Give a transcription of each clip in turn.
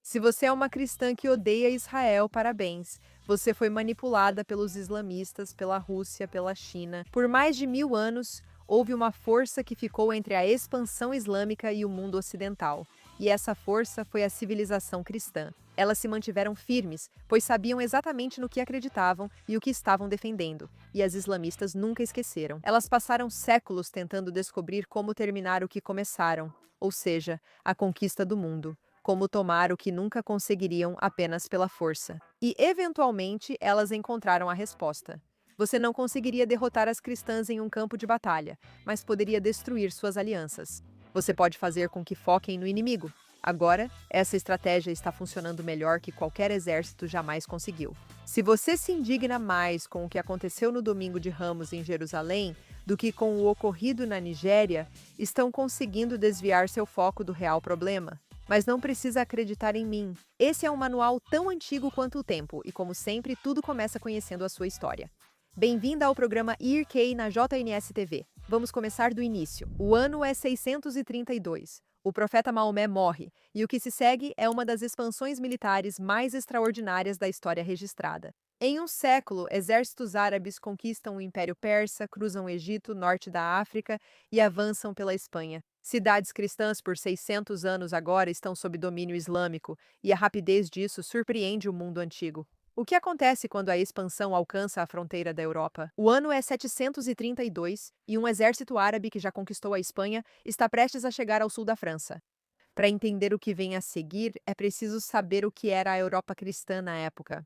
Se você é uma cristã que odeia Israel, parabéns. Você foi manipulada pelos islamistas, pela Rússia, pela China. Por mais de 1000 anos, houve uma força que ficou entre a expansão islâmica e o mundo ocidental. E essa força foi a civilização cristã. Elas se mantiveram firmes, pois sabiam exatamente no que acreditavam e o que estavam defendendo, e as islamistas nunca esqueceram. Elas passaram séculos tentando descobrir como terminar o que começaram, ou seja, a conquista do mundo, como tomar o que nunca conseguiriam apenas pela força. E, eventualmente, elas encontraram a resposta. Você não conseguiria derrotar as cristãs em um campo de batalha, mas poderia destruir suas alianças. Você pode fazer com que foquem no inimigo. Agora, essa estratégia está funcionando melhor que qualquer exército jamais conseguiu. Se você se indigna mais com o que aconteceu no domingo de Ramos em Jerusalém do que com o ocorrido na Nigéria, estão conseguindo desviar seu foco do real problema. Mas não precisa acreditar em mim. Esse é um manual tão antigo quanto o tempo, e como sempre, tudo começa conhecendo a sua história. Bem-vinda ao programa IRK na JNS TV. Vamos começar do início. O ano é 632. O profeta Maomé morre, e o que se segue é uma das expansões militares mais extraordinárias da história registrada. Em um século, exércitos árabes conquistam o Império Persa, cruzam o Egito, norte da África e avançam pela Espanha. Cidades cristãs por 600 anos agora estão sob domínio islâmico, e a rapidez disso surpreende o mundo antigo. O que acontece quando a expansão alcança a fronteira da Europa? O ano é 732 e um exército árabe que já conquistou a Espanha está prestes a chegar ao sul da França. Para entender o que vem a seguir, é preciso saber o que era a Europa cristã na época.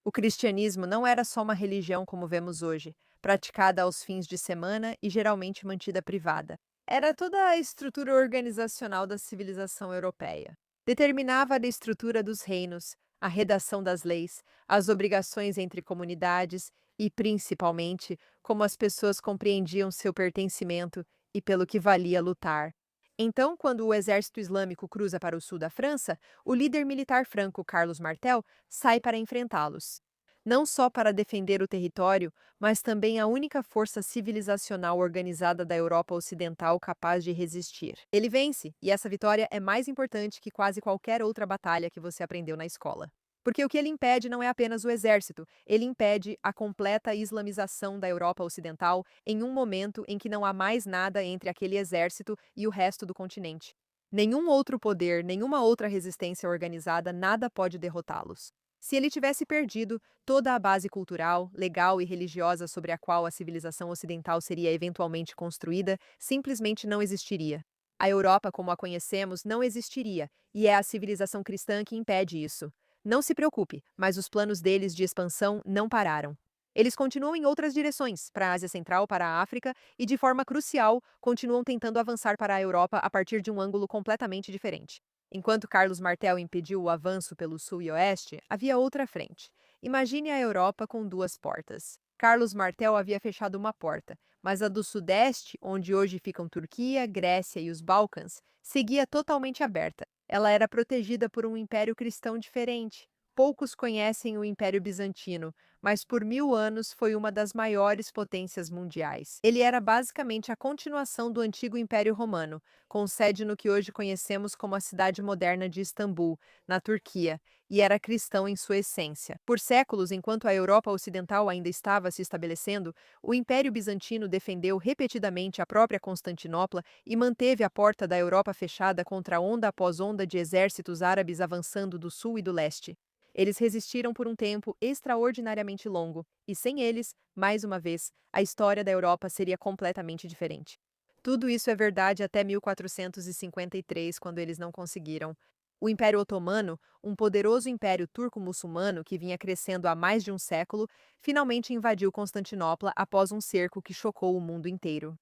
O cristianismo não era só uma religião como vemos hoje, praticada aos fins de semana e geralmente mantida privada. Era toda a estrutura organizacional da civilização europeia. Determinava a estrutura dos reinos, a redação das leis, as obrigações entre comunidades e, principalmente, como as pessoas compreendiam seu pertencimento e pelo que valia lutar. Então, quando o exército islâmico cruza para o sul da França, o líder militar franco Carlos Martel sai para enfrentá-los. Não só para defender o território, mas também a única força civilizacional organizada da Europa Ocidental capaz de resistir. Ele vence, e essa vitória é mais importante que quase qualquer outra batalha que você aprendeu na escola. Porque o que ele impede não é apenas o exército, ele impede a completa islamização da Europa Ocidental em um momento em que não há mais nada entre aquele exército e o resto do continente. Nenhum outro poder, nenhuma outra resistência organizada, nada pode derrotá-los. Se ele tivesse perdido, toda a base cultural, legal e religiosa sobre a qual a civilização ocidental seria eventualmente construída simplesmente não existiria. A Europa, como a conhecemos, não existiria, e é a civilização cristã que impede isso. Não se preocupe, mas os planos deles de expansão não pararam. Eles continuam em outras direções, para a Ásia Central, para a África, e de forma crucial, continuam tentando avançar para a Europa a partir de um ângulo completamente diferente. Enquanto Carlos Martel impediu o avanço pelo sul e oeste, havia outra frente. Imagine a Europa com duas portas. Carlos Martel havia fechado uma porta, mas a do sudeste, onde hoje ficam Turquia, Grécia e os Balcãs, seguia totalmente aberta. Ela era protegida por um império cristão diferente. Poucos conhecem o Império Bizantino, mas por 1000 anos foi uma das maiores potências mundiais. Ele era basicamente a continuação do antigo Império Romano, com sede no que hoje conhecemos como a cidade moderna de Istambul, na Turquia, e era cristão em sua essência. Por séculos, enquanto a Europa Ocidental ainda estava se estabelecendo, o Império Bizantino defendeu repetidamente a própria Constantinopla e manteve a porta da Europa fechada contra onda após onda de exércitos árabes avançando do sul e do leste. Eles resistiram por um tempo extraordinariamente longo, e sem eles, mais uma vez, a história da Europa seria completamente diferente. Tudo isso é verdade até 1453, quando eles não conseguiram. O Império Otomano, um poderoso império turco-muçulmano que vinha crescendo há mais de um século, finalmente invadiu Constantinopla após um cerco que chocou o mundo inteiro.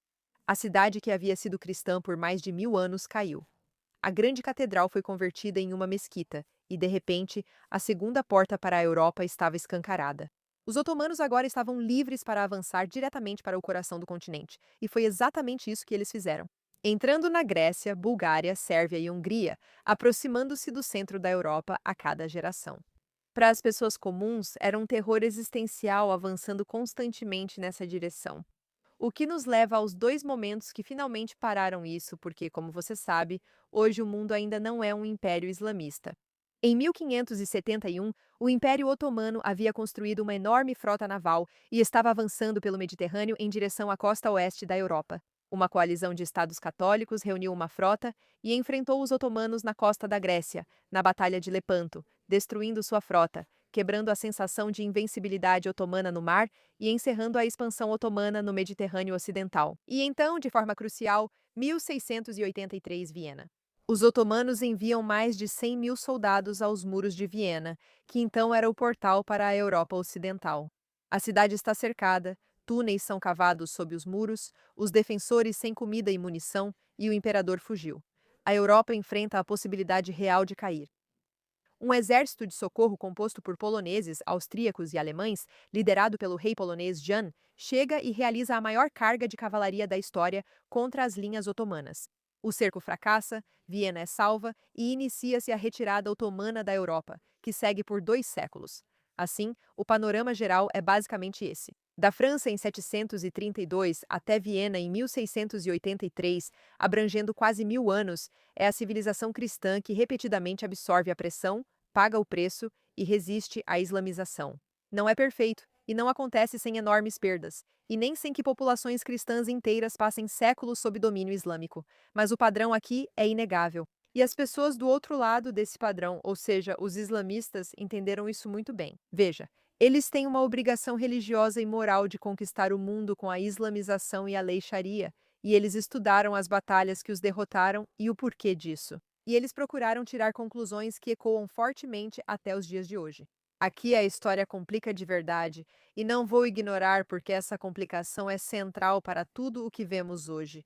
A cidade que havia sido cristã por mais de 1000 anos caiu. A grande catedral foi convertida em uma mesquita, e, de repente, a segunda porta para a Europa estava escancarada. Os otomanos agora estavam livres para avançar diretamente para o coração do continente, e foi exatamente isso que eles fizeram. Entrando na Grécia, Bulgária, Sérvia e Hungria, aproximando-se do centro da Europa a cada geração. Para as pessoas comuns, era um terror existencial avançando constantemente nessa direção. O que nos leva aos dois momentos que finalmente pararam isso, porque, como você sabe, hoje o mundo ainda não é um império islamista. Em 1571, o Império Otomano havia construído uma enorme frota naval e estava avançando pelo Mediterrâneo em direção à costa oeste da Europa. Uma coalizão de estados católicos reuniu uma frota e enfrentou os otomanos na costa da Grécia, na Batalha de Lepanto, destruindo sua frota, quebrando a sensação de invencibilidade otomana no mar e encerrando a expansão otomana no Mediterrâneo Ocidental. E então, de forma crucial, 1683 Viena. Os otomanos enviam mais de 100.000 soldados aos muros de Viena, que então era o portal para a Europa Ocidental. A cidade está cercada, túneis são cavados sob os muros, os defensores sem comida e munição, e o imperador fugiu. A Europa enfrenta a possibilidade real de cair. Um exército de socorro composto por poloneses, austríacos e alemães, liderado pelo rei polonês Jan, chega e realiza a maior carga de cavalaria da história contra as linhas otomanas. O cerco fracassa, Viena é salva e inicia-se a retirada otomana da Europa, que segue por 2 séculos. Assim, o panorama geral é basicamente esse. Da França em 732 até Viena em 1683, abrangendo quase 1000 anos, é a civilização cristã que repetidamente absorve a pressão, paga o preço e resiste à islamização. Não é perfeito e não acontece sem enormes perdas, e nem sem que populações cristãs inteiras passem séculos sob domínio islâmico, mas o padrão aqui é inegável. E as pessoas do outro lado desse padrão, ou seja, os islamistas, entenderam isso muito bem. Veja, eles têm uma obrigação religiosa e moral de conquistar o mundo com a islamização e a lei Sharia, e eles estudaram as batalhas que os derrotaram e o porquê disso. E eles procuraram tirar conclusões que ecoam fortemente até os dias de hoje. Aqui a história complica de verdade, e não vou ignorar porque essa complicação é central para tudo o que vemos hoje.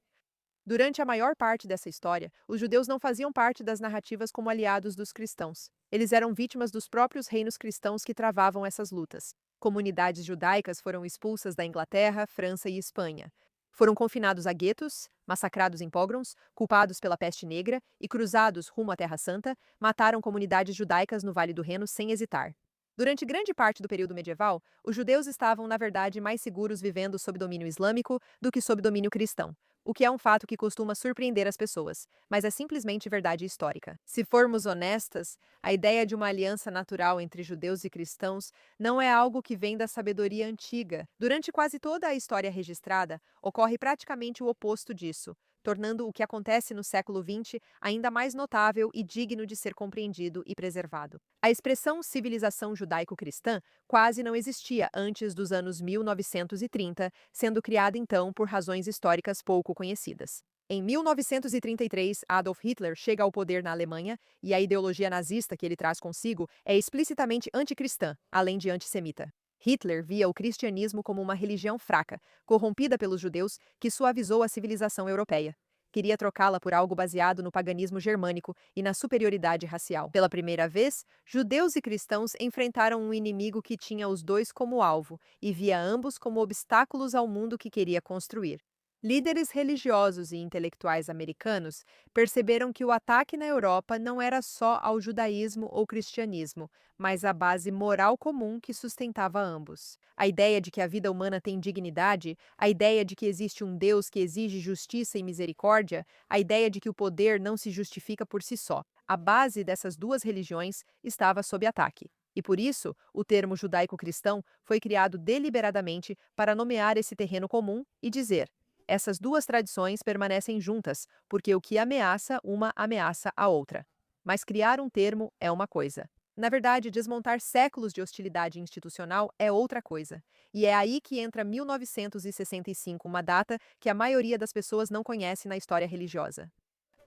Durante a maior parte dessa história, os judeus não faziam parte das narrativas como aliados dos cristãos. Eles eram vítimas dos próprios reinos cristãos que travavam essas lutas. Comunidades judaicas foram expulsas da Inglaterra, França e Espanha. Foram confinados a guetos, massacrados em pogroms, culpados pela peste negra e cruzados rumo à Terra Santa, mataram comunidades judaicas no Vale do Reno sem hesitar. Durante grande parte do período medieval, os judeus estavam, na verdade, mais seguros vivendo sob domínio islâmico do que sob domínio cristão, o que é um fato que costuma surpreender as pessoas, mas é simplesmente verdade histórica. Se formos honestas, a ideia de uma aliança natural entre judeus e cristãos não é algo que vem da sabedoria antiga. Durante quase toda a história registrada, ocorre praticamente o oposto disso, tornando o que acontece no século XX ainda mais notável e digno de ser compreendido e preservado. A expressão civilização judaico-cristã quase não existia antes dos anos 1930, sendo criada então por razões históricas pouco conhecidas. Em 1933, Adolf Hitler chega ao poder na Alemanha e a ideologia nazista que ele traz consigo é explicitamente anticristã, além de antissemita. Hitler via o cristianismo como uma religião fraca, corrompida pelos judeus, que suavizou a civilização europeia. Queria trocá-la por algo baseado no paganismo germânico e na superioridade racial. Pela primeira vez, judeus e cristãos enfrentaram um inimigo que tinha os dois como alvo e via ambos como obstáculos ao mundo que queria construir. Líderes religiosos e intelectuais americanos perceberam que o ataque na Europa não era só ao judaísmo ou cristianismo, mas à base moral comum que sustentava ambos. A ideia de que a vida humana tem dignidade, a ideia de que existe um Deus que exige justiça e misericórdia, a ideia de que o poder não se justifica por si só. A base dessas duas religiões estava sob ataque. E por isso, o termo judaico-cristão foi criado deliberadamente para nomear esse terreno comum e dizer: essas duas tradições permanecem juntas, porque o que ameaça uma ameaça a outra. Mas criar um termo é uma coisa. Na verdade, desmontar séculos de hostilidade institucional é outra coisa. E é aí que entra 1965, uma data que a maioria das pessoas não conhece na história religiosa.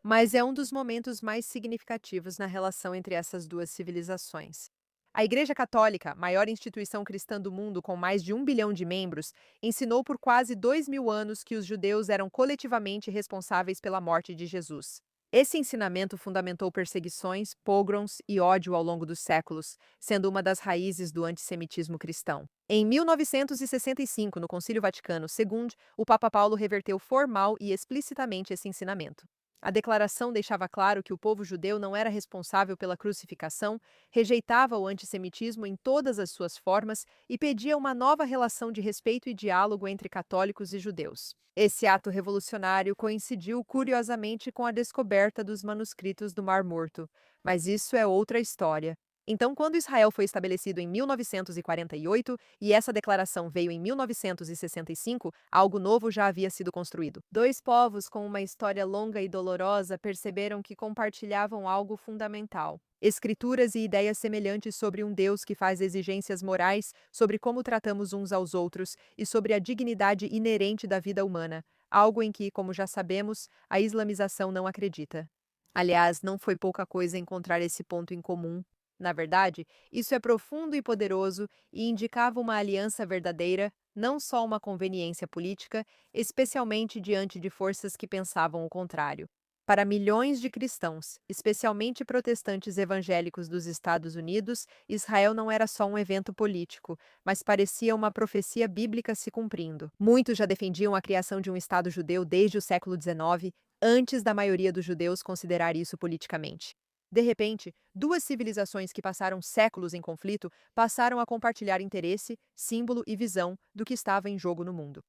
Mas é um dos momentos mais significativos na relação entre essas duas civilizações. A Igreja Católica, maior instituição cristã do mundo com mais de 1 bilhão de membros, ensinou por quase 2000 anos que os judeus eram coletivamente responsáveis pela morte de Jesus. Esse ensinamento fundamentou perseguições, pogroms e ódio ao longo dos séculos, sendo uma das raízes do antissemitismo cristão. Em 1965, no Concílio Vaticano II, o Papa Paulo reverteu formal e explicitamente esse ensinamento. A declaração deixava claro que o povo judeu não era responsável pela crucificação, rejeitava o antissemitismo em todas as suas formas e pedia uma nova relação de respeito e diálogo entre católicos e judeus. Esse ato revolucionário coincidiu curiosamente com a descoberta dos manuscritos do Mar Morto, mas isso é outra história. Então, quando Israel foi estabelecido em 1948 e essa declaração veio em 1965, algo novo já havia sido construído. Dois povos com uma história longa e dolorosa perceberam que compartilhavam algo fundamental. Escrituras e ideias semelhantes sobre um Deus que faz exigências morais sobre como tratamos uns aos outros e sobre a dignidade inerente da vida humana, algo em que, como já sabemos, a islamização não acredita. Aliás, não foi pouca coisa encontrar esse ponto em comum. Na verdade, isso é profundo e poderoso e indicava uma aliança verdadeira, não só uma conveniência política, especialmente diante de forças que pensavam o contrário. Para milhões de cristãos, especialmente protestantes evangélicos dos Estados Unidos, Israel não era só um evento político, mas parecia uma profecia bíblica se cumprindo. Muitos já defendiam a criação de um Estado judeu desde o século XIX, antes da maioria dos judeus considerar isso politicamente. De repente, duas civilizações que passaram séculos em conflito passaram a compartilhar interesse, símbolo e visão do que estava em jogo no mundo.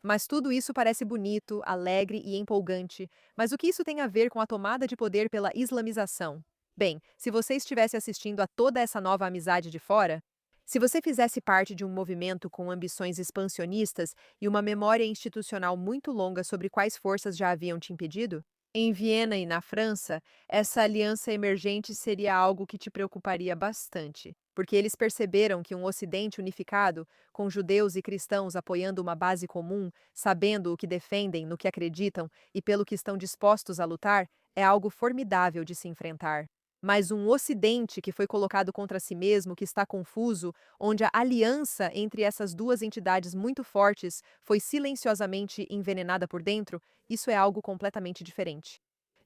Mas tudo isso parece bonito, alegre e empolgante. Mas o que isso tem a ver com a tomada de poder pela islamização? Bem, se você estivesse assistindo a toda essa nova amizade de fora, se você fizesse parte de um movimento com ambições expansionistas e uma memória institucional muito longa sobre quais forças já haviam te impedido, em Viena e na França, essa aliança emergente seria algo que te preocuparia bastante, porque eles perceberam que um Ocidente unificado, com judeus e cristãos apoiando uma base comum, sabendo o que defendem, no que acreditam e pelo que estão dispostos a lutar, é algo formidável de se enfrentar. Mas um Ocidente que foi colocado contra si mesmo, que está confuso, onde a aliança entre essas duas entidades muito fortes foi silenciosamente envenenada por dentro, isso é algo completamente diferente.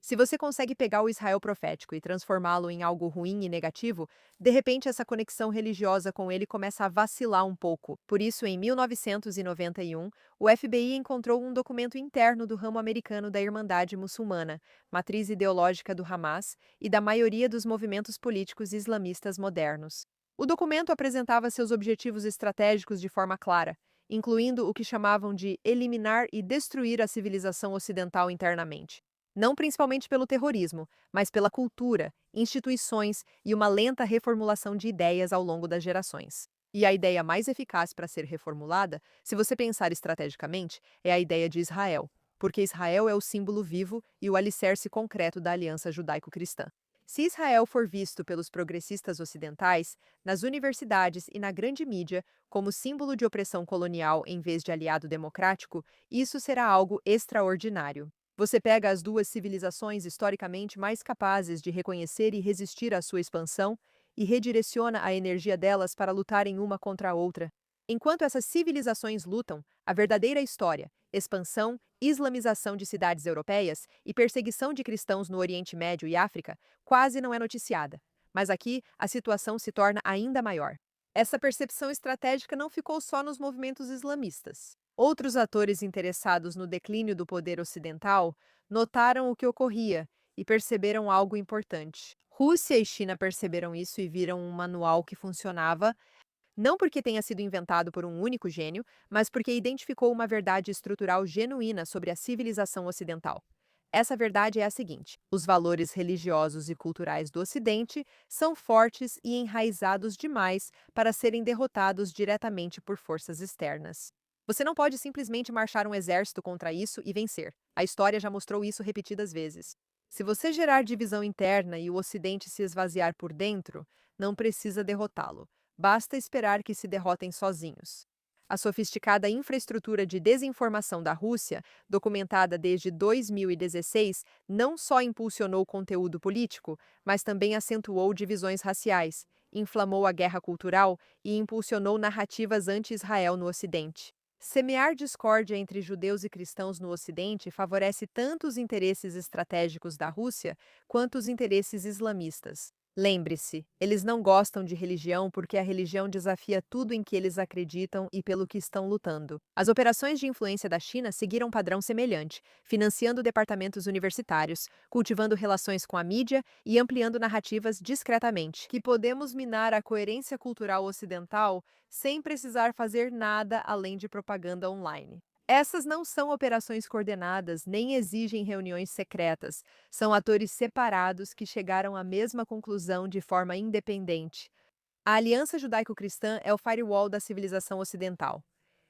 Se você consegue pegar o Israel profético e transformá-lo em algo ruim e negativo, de repente essa conexão religiosa com ele começa a vacilar um pouco. Por isso, em 1991, o FBI encontrou um documento interno do ramo americano da Irmandade Muçulmana, matriz ideológica do Hamas e da maioria dos movimentos políticos islamistas modernos. O documento apresentava seus objetivos estratégicos de forma clara, incluindo o que chamavam de eliminar e destruir a civilização ocidental internamente. Não principalmente pelo terrorismo, mas pela cultura, instituições e uma lenta reformulação de ideias ao longo das gerações. E a ideia mais eficaz para ser reformulada, se você pensar estrategicamente, é a ideia de Israel, porque Israel é o símbolo vivo e o alicerce concreto da aliança judaico-cristã. Se Israel for visto pelos progressistas ocidentais, nas universidades e na grande mídia, como símbolo de opressão colonial em vez de aliado democrático, isso será algo extraordinário. Você pega as duas civilizações historicamente mais capazes de reconhecer e resistir à sua expansão e redireciona a energia delas para lutarem uma contra a outra. Enquanto essas civilizações lutam, a verdadeira história, expansão, islamização de cidades europeias e perseguição de cristãos no Oriente Médio e África, quase não é noticiada. Mas aqui, a situação se torna ainda maior. Essa percepção estratégica não ficou só nos movimentos islamistas. Outros atores interessados no declínio do poder ocidental notaram o que ocorria e perceberam algo importante. Rússia e China perceberam isso e viram um manual que funcionava, não porque tenha sido inventado por um único gênio, mas porque identificou uma verdade estrutural genuína sobre a civilização ocidental. Essa verdade é a seguinte: os valores religiosos e culturais do Ocidente são fortes e enraizados demais para serem derrotados diretamente por forças externas. Você não pode simplesmente marchar um exército contra isso e vencer. A história já mostrou isso repetidas vezes. Se você gerar divisão interna e o Ocidente se esvaziar por dentro, não precisa derrotá-lo. Basta esperar que se derrotem sozinhos. A sofisticada infraestrutura de desinformação da Rússia, documentada desde 2016, não só impulsionou conteúdo político, mas também acentuou divisões raciais, inflamou a guerra cultural e impulsionou narrativas anti-Israel no Ocidente. Semear discórdia entre judeus e cristãos no Ocidente favorece tanto os interesses estratégicos da Rússia quanto os interesses islamistas. Lembre-se, eles não gostam de religião porque a religião desafia tudo em que eles acreditam e pelo que estão lutando. As operações de influência da China seguiram um padrão semelhante, financiando departamentos universitários, cultivando relações com a mídia e ampliando narrativas discretamente. Que podemos minar a coerência cultural ocidental sem precisar fazer nada além de propaganda online. Essas não são operações coordenadas nem exigem reuniões secretas. São atores separados que chegaram à mesma conclusão de forma independente. A Aliança Judaico-Cristã é o firewall da civilização ocidental.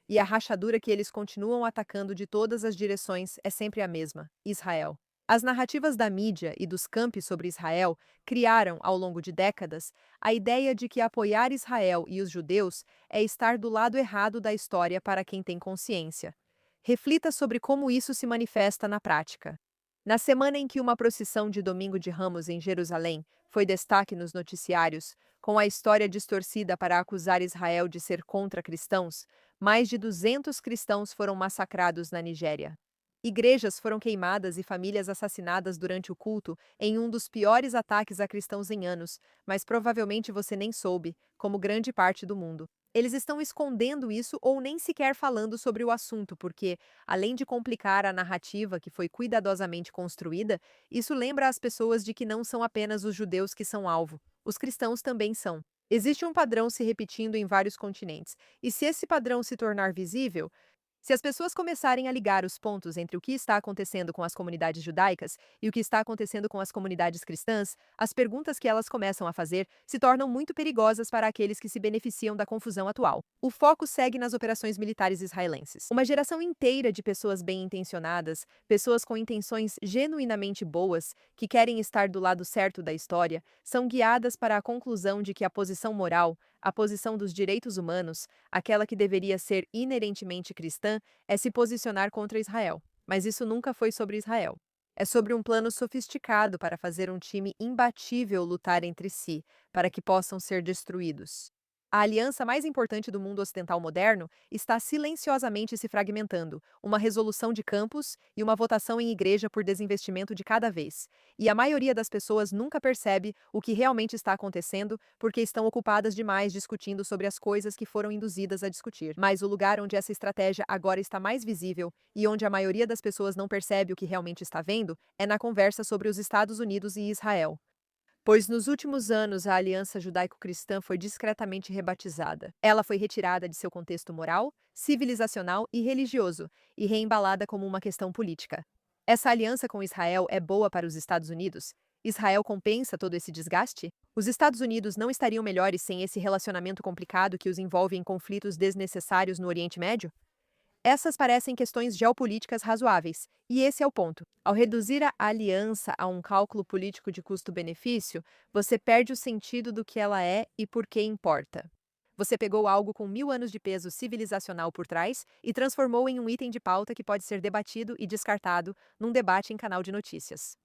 E a rachadura que eles continuam atacando de todas as direções é sempre a mesma: Israel. As narrativas da mídia e dos campi sobre Israel criaram, ao longo de décadas, a ideia de que apoiar Israel e os judeus é estar do lado errado da história para quem tem consciência. Reflita sobre como isso se manifesta na prática. Na semana em que uma procissão de Domingo de Ramos em Jerusalém foi destaque nos noticiários, com a história distorcida para acusar Israel de ser contra cristãos, mais de 200 cristãos foram massacrados na Nigéria. Igrejas foram queimadas e famílias assassinadas durante o culto em um dos piores ataques a cristãos em anos, mas provavelmente você nem soube, como grande parte do mundo. Eles estão escondendo isso ou nem sequer falando sobre o assunto, porque, além de complicar a narrativa que foi cuidadosamente construída, isso lembra as pessoas de que não são apenas os judeus que são alvo, os cristãos também são. Existe um padrão se repetindo em vários continentes, e se esse padrão se tornar visível, se as pessoas começarem a ligar os pontos entre o que está acontecendo com as comunidades judaicas e o que está acontecendo com as comunidades cristãs, as perguntas que elas começam a fazer se tornam muito perigosas para aqueles que se beneficiam da confusão atual. O foco segue nas operações militares israelenses. Uma geração inteira de pessoas bem-intencionadas, pessoas com intenções genuinamente boas, que querem estar do lado certo da história, são guiadas para a conclusão de que a posição moral, a posição dos direitos humanos, aquela que deveria ser inerentemente cristã, é se posicionar contra Israel. Mas isso nunca foi sobre Israel. É sobre um plano sofisticado para fazer um time imbatível lutar entre si, para que possam ser destruídos. A aliança mais importante do mundo ocidental moderno está silenciosamente se fragmentando, uma resolução de campos e uma votação em igreja por desinvestimento de cada vez. E a maioria das pessoas nunca percebe o que realmente está acontecendo porque estão ocupadas demais discutindo sobre as coisas que foram induzidas a discutir. Mas o lugar onde essa estratégia agora está mais visível e onde a maioria das pessoas não percebe o que realmente está vendo é na conversa sobre os Estados Unidos e Israel. Pois nos últimos anos a aliança judaico-cristã foi discretamente rebatizada. Ela foi retirada de seu contexto moral, civilizacional e religioso e reembalada como uma questão política. Essa aliança com Israel é boa para os Estados Unidos? Israel compensa todo esse desgaste? Os Estados Unidos não estariam melhores sem esse relacionamento complicado que os envolve em conflitos desnecessários no Oriente Médio? Essas parecem questões geopolíticas razoáveis, e esse é o ponto. Ao reduzir a aliança a um cálculo político de custo-benefício, você perde o sentido do que ela é e por que importa. Você pegou algo com 1000 anos de peso civilizacional por trás e transformou em um item de pauta que pode ser debatido e descartado num debate em canal de notícias.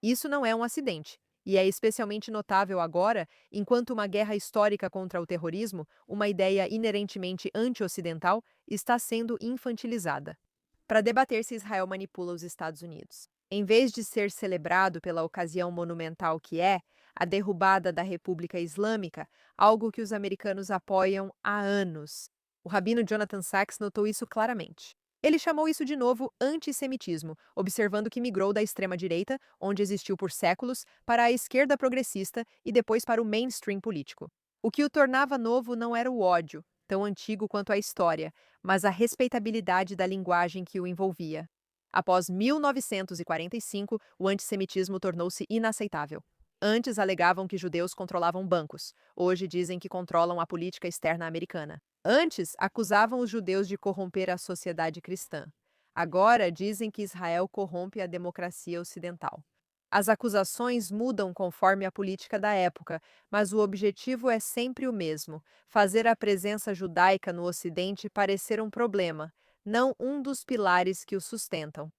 Isso não é um acidente, e é especialmente notável agora, enquanto uma guerra histórica contra o terrorismo, uma ideia inerentemente anti-ocidental, está sendo infantilizada. Para debater se Israel manipula os Estados Unidos. Em vez de ser celebrado pela ocasião monumental que é, a derrubada da República Islâmica, algo que os americanos apoiam há anos. O rabino Jonathan Sachs notou isso claramente. Ele chamou isso de novo antissemitismo, observando que migrou da extrema-direita, onde existiu por séculos, para a esquerda progressista e depois para o mainstream político. O que o tornava novo não era o ódio, tão antigo quanto a história, mas a respeitabilidade da linguagem que o envolvia. Após 1945, o antissemitismo tornou-se inaceitável. Antes alegavam que judeus controlavam bancos, hoje dizem que controlam a política externa americana. Antes, acusavam os judeus de corromper a sociedade cristã. Agora, dizem que Israel corrompe a democracia ocidental. As acusações mudam conforme a política da época, mas o objetivo é sempre o mesmo: fazer a presença judaica no Ocidente parecer um problema, não um dos pilares que o sustentam.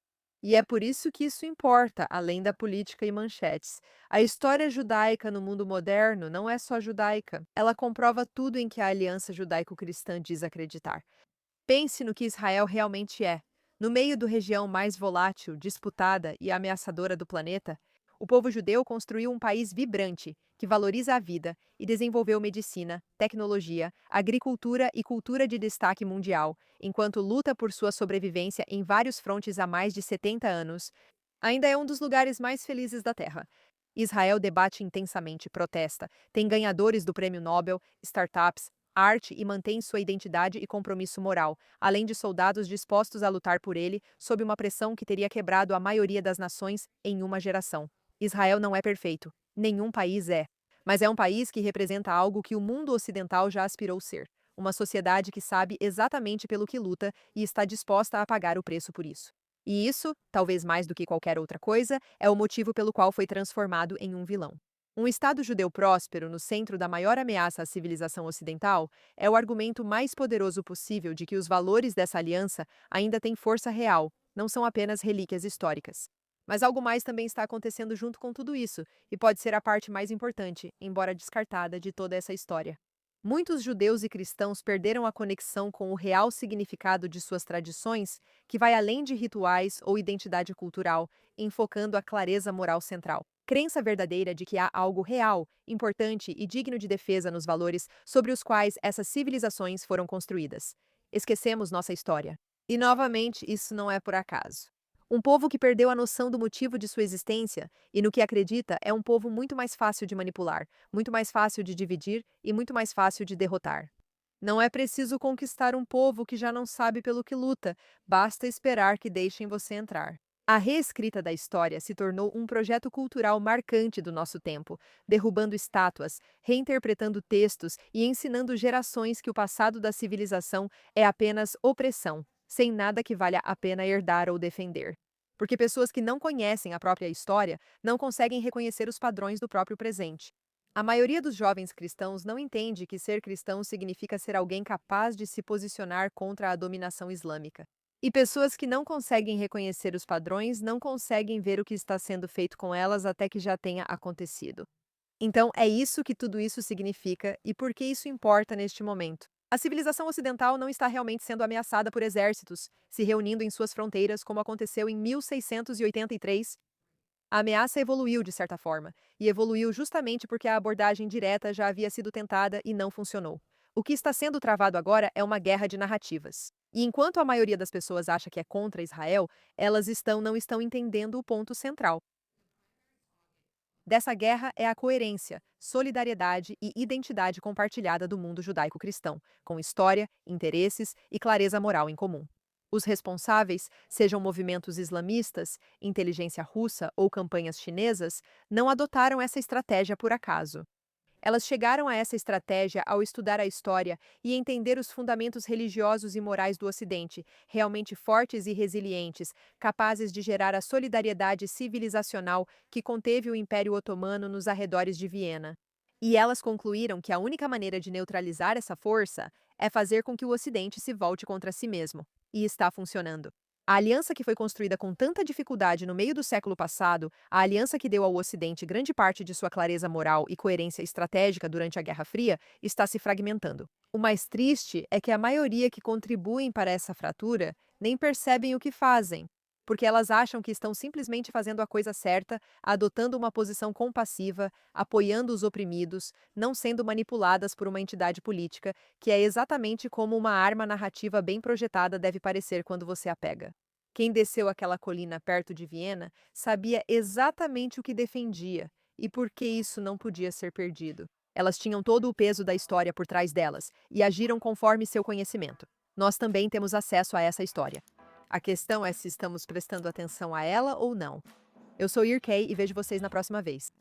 E é por isso que isso importa, além da política e manchetes. A história judaica no mundo moderno não é só judaica. Ela comprova tudo em que a aliança judaico-cristã diz acreditar. Pense no que Israel realmente é. No meio da região mais volátil, disputada e ameaçadora do planeta, o povo judeu construiu um país vibrante, que valoriza a vida e desenvolveu medicina, tecnologia, agricultura e cultura de destaque mundial, enquanto luta por sua sobrevivência em vários frontes há mais de 70 anos, ainda é um dos lugares mais felizes da Terra. Israel debate intensamente, protesta, tem ganhadores do Prêmio Nobel, startups, arte e mantém sua identidade e compromisso moral, além de soldados dispostos a lutar por ele sob uma pressão que teria quebrado a maioria das nações em uma geração. Israel não é perfeito, nenhum país é, mas é um país que representa algo que o mundo ocidental já aspirou ser. Uma sociedade que sabe exatamente pelo que luta e está disposta a pagar o preço por isso. E isso, talvez mais do que qualquer outra coisa, é o motivo pelo qual foi transformado em um vilão. Um Estado judeu próspero no centro da maior ameaça à civilização ocidental é o argumento mais poderoso possível de que os valores dessa aliança ainda têm força real, não são apenas relíquias históricas. Mas algo mais também está acontecendo junto com tudo isso, e pode ser a parte mais importante, embora descartada, de toda essa história. Muitos judeus e cristãos perderam a conexão com o real significado de suas tradições, que vai além de rituais ou identidade cultural, enfocando a clareza moral central. Crença verdadeira de que há algo real, importante e digno de defesa nos valores sobre os quais essas civilizações foram construídas. Esquecemos nossa história. E novamente, isso não é por acaso. Um povo que perdeu a noção do motivo de sua existência e no que acredita é um povo muito mais fácil de manipular, muito mais fácil de dividir e muito mais fácil de derrotar. Não é preciso conquistar um povo que já não sabe pelo que luta, basta esperar que deixem você entrar. A reescrita da história se tornou um projeto cultural marcante do nosso tempo, derrubando estátuas, reinterpretando textos e ensinando gerações que o passado da civilização é apenas opressão, sem nada que valha a pena herdar ou defender. Porque pessoas que não conhecem a própria história não conseguem reconhecer os padrões do próprio presente. A maioria dos jovens cristãos não entende que ser cristão significa ser alguém capaz de se posicionar contra a dominação islâmica. E pessoas que não conseguem reconhecer os padrões não conseguem ver o que está sendo feito com elas até que já tenha acontecido. Então, é isso que tudo isso significa e por que isso importa neste momento. A civilização ocidental não está realmente sendo ameaçada por exércitos, se reunindo em suas fronteiras como aconteceu em 1683. A ameaça evoluiu de certa forma, e evoluiu justamente porque a abordagem direta já havia sido tentada e não funcionou. O que está sendo travado agora é uma guerra de narrativas. E enquanto a maioria das pessoas acha que é contra Israel, elas não estão entendendo o ponto central dessa guerra é a coerência, solidariedade e identidade compartilhada do mundo judaico-cristão, com história, interesses e clareza moral em comum. Os responsáveis, sejam movimentos islamistas, inteligência russa ou campanhas chinesas, não adotaram essa estratégia por acaso. Elas chegaram a essa estratégia ao estudar a história e entender os fundamentos religiosos e morais do Ocidente, realmente fortes e resilientes, capazes de gerar a solidariedade civilizacional que conteve o Império Otomano nos arredores de Viena. E elas concluíram que a única maneira de neutralizar essa força é fazer com que o Ocidente se volte contra si mesmo. E está funcionando. A aliança que foi construída com tanta dificuldade no meio do século passado, a aliança que deu ao Ocidente grande parte de sua clareza moral e coerência estratégica durante a Guerra Fria, está se fragmentando. O mais triste é que a maioria que contribuem para essa fratura nem percebem o que fazem, porque elas acham que estão simplesmente fazendo a coisa certa, adotando uma posição compassiva, apoiando os oprimidos, não sendo manipuladas por uma entidade política, que é exatamente como uma arma narrativa bem projetada deve parecer quando você a pega. Quem desceu aquela colina perto de Viena sabia exatamente o que defendia e por que isso não podia ser perdido. Elas tinham todo o peso da história por trás delas e agiram conforme seu conhecimento. Nós também temos acesso a essa história. A questão é se estamos prestando atenção a ela ou não. Eu sou Irkei e vejo vocês na próxima vez.